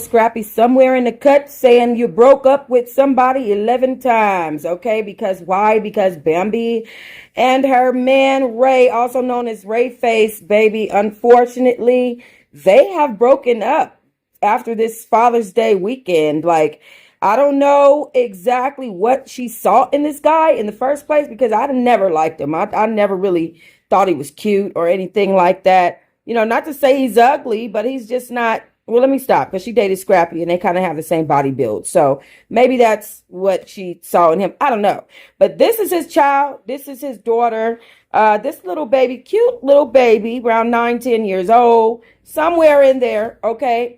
Scrappy somewhere in the cut saying you broke up with somebody 11 times, okay? Because why? Because Bambi and her man Ray, also known as Ray Face, baby, unfortunately, they have broken up after this Father's Day weekend. Like, I don't know exactly what she saw in this guy in the first place because I never liked him. I never really thought he was cute or anything like that. You know, not to say he's ugly, but he's just not. Well, let me stop because she dated Scrappy and they kind of have the same body build. So maybe that's what she saw in him. I don't know. But this is his child. This is his daughter. This little baby, cute little baby, around 9, 10 years old, somewhere in there. Okay.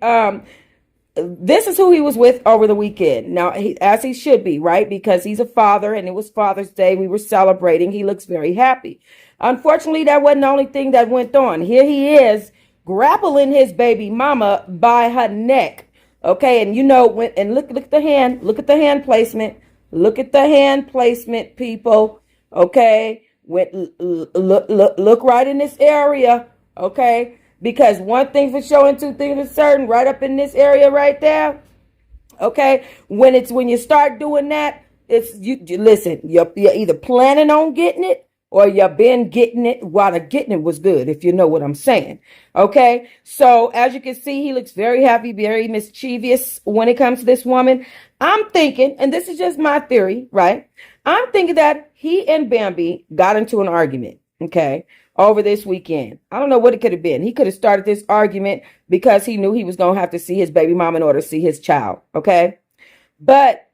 This is who he was with over the weekend. Now, as he should be, right? Because he's a father and it was Father's Day. We were celebrating. He looks very happy. Unfortunately, that wasn't the only thing that went on. Here he is grappling his baby mama by her neck. Okay. And you know, and look at the hand. Look at the hand placement. Look at the hand placement, people. Okay. Look right in this area. Okay. Because one thing for sure and two things for certain, right up in this area right there. Okay. When you start doing that, listen, you're either planning on getting it or you've been getting it while the getting it was good, if you know what I'm saying. Okay. So as you can see, he looks very happy, very mischievous when it comes to this woman. I'm thinking, and this is just my theory, right? I'm thinking that he and Bambi got into an argument. Okay. Over this weekend. I don't know what it could have been. He could have started this argument because he knew he was going to have to see his baby mom in order to see his child. Okay. But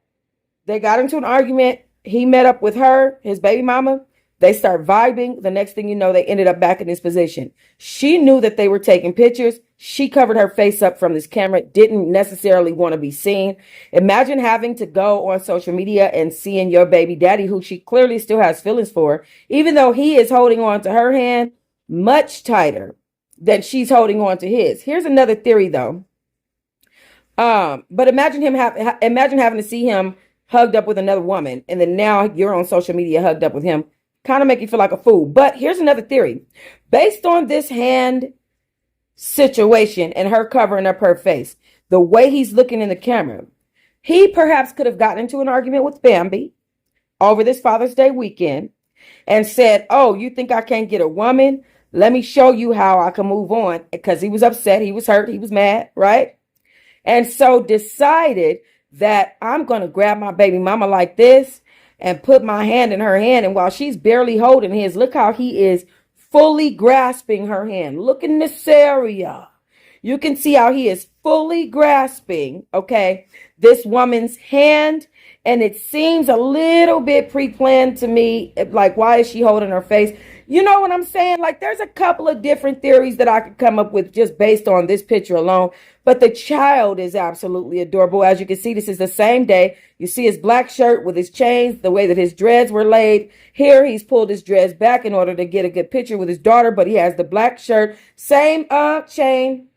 they got into an argument. He met up with her, his baby mama. They start vibing. The next thing you know, they ended up back in this position. She knew that they were taking pictures. She covered her face up from this camera, didn't necessarily want to be seen. Imagine having to go on social media and seeing your baby daddy, who she clearly still has feelings for, even though he is holding on to her hand much tighter than she's holding on to his. Here's another theory, though. But imagine having to see him hugged up with another woman, and then now you're on social media hugged up with him. Kind of make you feel like a fool. But here's another theory. Based on this hand situation and her covering up her face, the way he's looking in the camera, he perhaps could have gotten into an argument with Bambi over this Father's Day weekend and said, oh, you think I can't get a woman? Let me show you how I can move on. Because he was upset. He was hurt. He was mad. Right. And so decided that I'm going to grab my baby mama like this and put my hand in her hand. And while she's barely holding his, look how he is fully grasping her hand. Look in this area. You can see how he is fully grasping, okay, this woman's hand. And it seems a little bit pre-planned to me. Like, why is she holding her face? You know what I'm saying? Like, there's a couple of different theories that I could come up with just based on this picture alone. But the child is absolutely adorable. As you can see, this is the same day. You see his black shirt with his chains, the way that his dreads were laid. Here, he's pulled his dreads back in order to get a good picture with his daughter, but he has the black shirt. Same chain.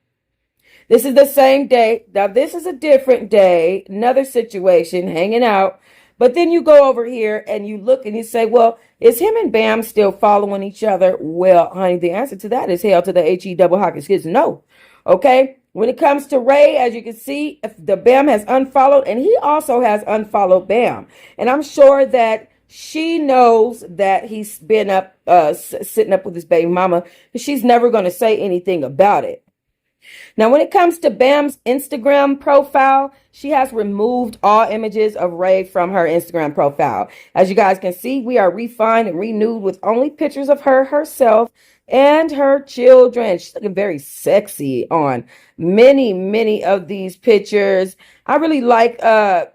This is the same day. Now, this is a different day, another situation, hanging out. But then you go over here and you look and you say, well, is him and Bam still following each other? Well, honey, the answer to that is hell to the H-E double hockey sticks. No. Okay. When it comes to Ray, as you can see, the Bam has unfollowed and he also has unfollowed Bam. And I'm sure that she knows that he's been up, sitting up with his baby mama, but she's never going to say anything about it. Now, when it comes to Bam's Instagram profile, she has removed all images of Ray from her Instagram profile. As you guys can see, we are refined and renewed with only pictures of her herself and her children. She's looking very sexy on many of these pictures. I really like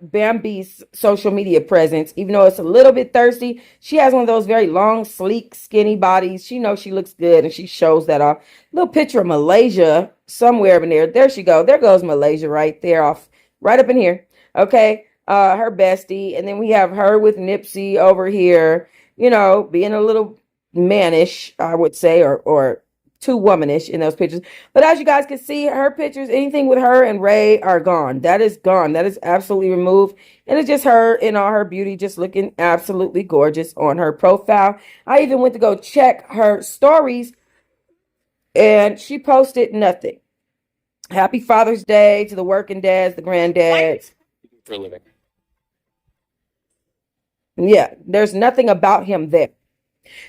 Bambi's social media presence, even though it's a little bit thirsty. She has one of those very long, sleek, skinny bodies. She knows she looks good and she shows that off. Little picture of Malaysia somewhere in there. There she goes. There goes Malaysia right there off, right up in here. Okay. Her bestie. And then we have her with Nipsey over here, you know, being a little mannish, I would say, or too womanish in those pictures. But as you guys can see, her pictures, anything with her and Ray are gone. That is gone. That is absolutely removed. And it's just her in all her beauty, just looking absolutely gorgeous on her profile. I even went to go check her stories and she posted nothing. Happy Father's Day to the working dads, the granddads. For a living. Yeah, there's nothing about him there.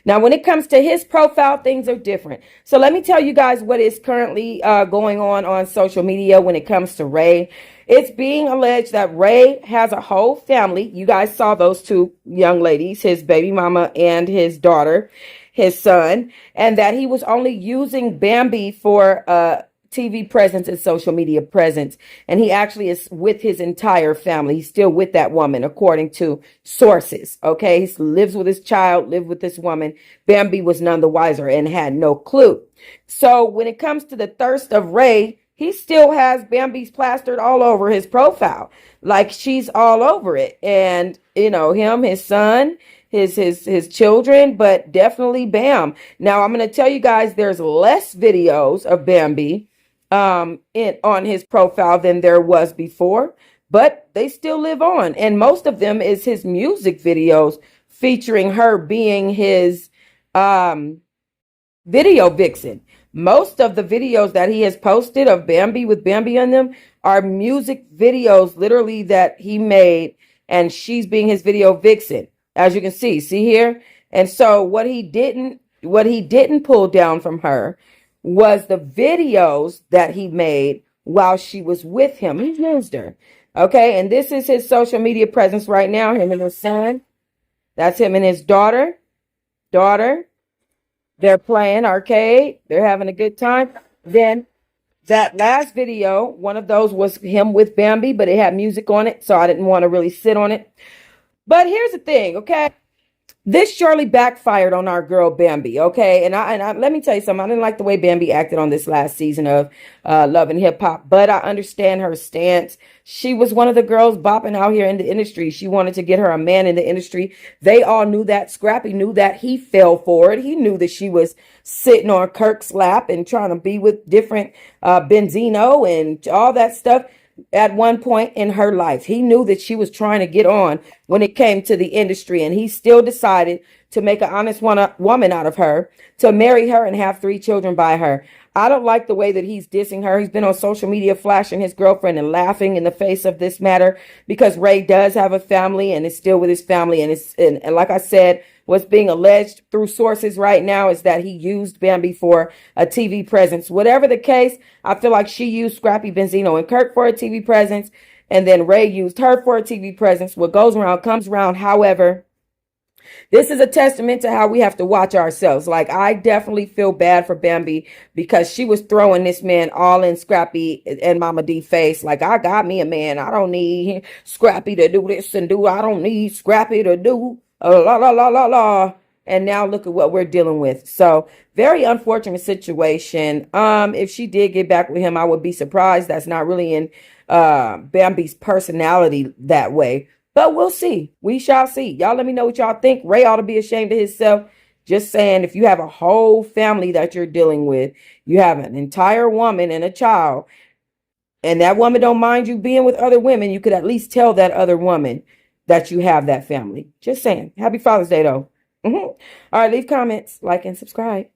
Now, when it comes to his profile, things are different. So let me tell you guys what is currently going on social media when it comes to Ray. It's being alleged that Ray has a whole family. You guys saw those two young ladies, his baby mama and his daughter, his son, and that he was only using Bambi for TV presence and social media presence. And he actually is with his entire family. He's still with that woman, according to sources. Okay. He lives with his child, lived with this woman. Bambi was none the wiser and had no clue. So when it comes to the thirst of Ray, he still has Bambi's plastered all over his profile. Like she's all over it. And, you know, him, his son, his children, but definitely Bam. Now I'm going to tell you guys there's less videos of Bambi on his profile than there was before, but they still live on. And most of them is his music videos featuring her being his video vixen. Most of the videos that he has posted of Bambi with Bambi on them are music videos literally that he made, and she's being his video vixen, as you can see here. And so what he didn't pull down from her was the videos that he made while she was with him. He used her. Okay. And this is his social media presence right now. Him and his son. That's him and his daughter. They're playing arcade. They're having a good time. Then that last video, one of those was him with Bambi, but it had music on it. So I didn't want to really sit on it. But here's the thing. Okay. This surely backfired on our girl Bambi, okay? And I let me tell you something. I didn't like the way Bambi acted on this last season of Love and Hip Hop, but I understand her stance. She was one of the girls bopping out here in the industry. She wanted to get her a man in the industry. They all knew that. Scrappy knew that. He fell for it. He knew that she was sitting on Kirk's lap and trying to be with different Benzino and all that stuff. At one point in her life, he knew that she was trying to get on when it came to the industry, and he still decided to make an honest woman out of her, to marry her and have 3 children by her. I don't like the way that he's dissing her. He's been on social media flashing his girlfriend and laughing in the face of this matter, because Ray does have a family and is still with his family. And like I said, what's being alleged through sources right now is that he used Bambi for a TV presence. Whatever the case, I feel like she used Scrappy, Benzino, and Kirk for a TV presence, and then Ray used her for a TV presence. What goes around comes around. However, this is a testament to how we have to watch ourselves. Like, I definitely feel bad for Bambi, because she was throwing this man all in Scrappy and Mama D face. Like, I got me a man. I don't need Scrappy to do this and do. I don't need Scrappy to do la la la la la. And now look at what we're dealing with. So very unfortunate situation. If she did get back with him, I would be surprised. That's not really in Bambi's personality that way. But we'll see. We shall see. Y'all let me know what y'all think. Ray ought to be ashamed of himself. Just saying, if you have a whole family that you're dealing with, you have an entire woman and a child, and that woman don't mind you being with other women, you could at least tell that other woman that you have that family. Just saying. Happy Father's Day, though. All right, leave comments, like, and subscribe.